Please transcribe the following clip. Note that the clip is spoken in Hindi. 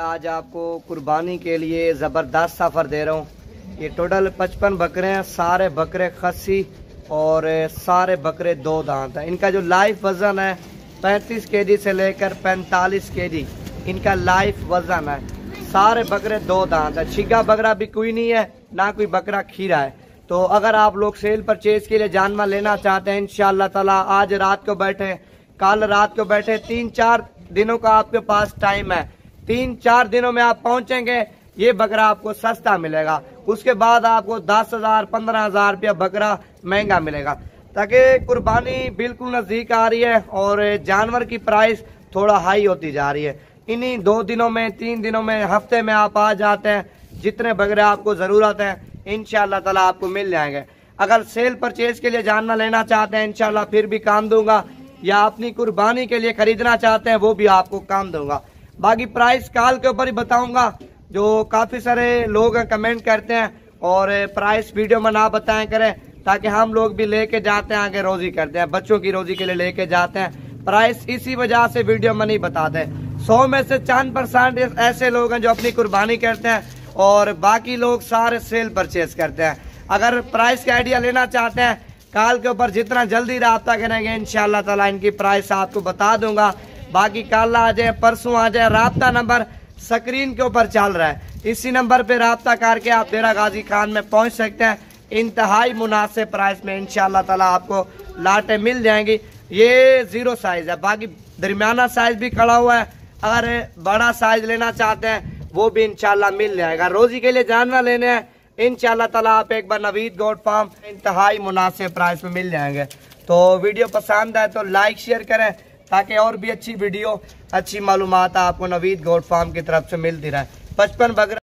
आज आपको कुर्बानी के लिए ज़बरदस्त सफ़र दे रहा हूँ। ये टोटल 55 बकरे हैं, सारे बकरे खस्सी और सारे बकरे 2 दांत हैं। इनका जो लाइफ वज़न है 35 केजी से लेकर 45 केजी इनका लाइफ वज़न है। सारे बकरे 2 दांत है। छिगा बकरा भी कोई नहीं है, ना कोई बकरा खीरा है। तो अगर आप लोग सेल परचेज के लिए जानवर लेना चाहते हैं, इंशाअल्लाह ताला आज रात को बैठे, कल रात को बैठे, 3-4 दिनों का आपके पास टाइम है। 3-4 दिनों में आप पहुंचेंगे, ये बकरा आपको सस्ता मिलेगा। उसके बाद आपको 10,000-15,000 रुपया बकरा महंगा मिलेगा। ताकि कुर्बानी बिल्कुल नजदीक आ रही है और जानवर की प्राइस थोड़ा हाई होती जा रही है। इन्हीं 2 दिनों में, 3 दिनों में, हफ्ते में आप आ जाते हैं, जितने बकरे आपको जरूरत है इंशाअल्लाह ताला आपको मिल जाएंगे। अगर सेल परचेज के लिए जानवर लेना चाहते हैं इंशाअल्लाह फिर भी काम दूंगा, या अपनी कुर्बानी के लिए खरीदना चाहते हैं वो भी आपको काम दूंगा। बाकी प्राइस कॉल के ऊपर ही बताऊंगा। जो काफी सारे लोग कमेंट करते हैं और प्राइस वीडियो में ना बताएं करें, ताकि हम लोग भी लेके जाते हैं, आगे रोजी करते हैं, बच्चों की रोजी के लिए लेके जाते हैं। प्राइस इसी वजह से वीडियो में नहीं बताते। 100 में से 4% ऐसे लोग हैं जो अपनी कुर्बानी करते हैं और बाकी लोग सारे सेल परचेज करते हैं। अगर प्राइस का आइडिया लेना चाहते हैं, कॉल के ऊपर जितना जल्दी रब्ता करेंगे इंशाअल्लाह ताला इनकी प्राइस आपको बता दूंगा। बाकी कल आ जाए, परसों आ जाए, रब्ता नंबर स्क्रीन के ऊपर चल रहा है, इसी नंबर पे रब्ता करके आप डेरा गाजी खान में पहुंच सकते हैं। इंतहाई मुनासिब प्राइस में इंशाअल्लाह ताला आपको लाटें मिल जाएंगी। ये 0 साइज है, बाकी दरमियाना साइज भी खड़ा हुआ है। अगर बड़ा साइज लेना चाहते हैं वो भी इंशाअल्लाह मिल जाएगा। रोजी के लिए जानवर लेने हैं इंशाअल्लाह ताला आप एक बार नवीद गोट फार्म इंतहाई मुनासिब प्राइस में मिल जाएंगे। तो वीडियो पसंद आए तो लाइक शेयर करें, ताकि और भी अच्छी वीडियो, अच्छी मालूमात आपको नवीद गोट फार्म की तरफ से मिलती रहे। 55 बकरा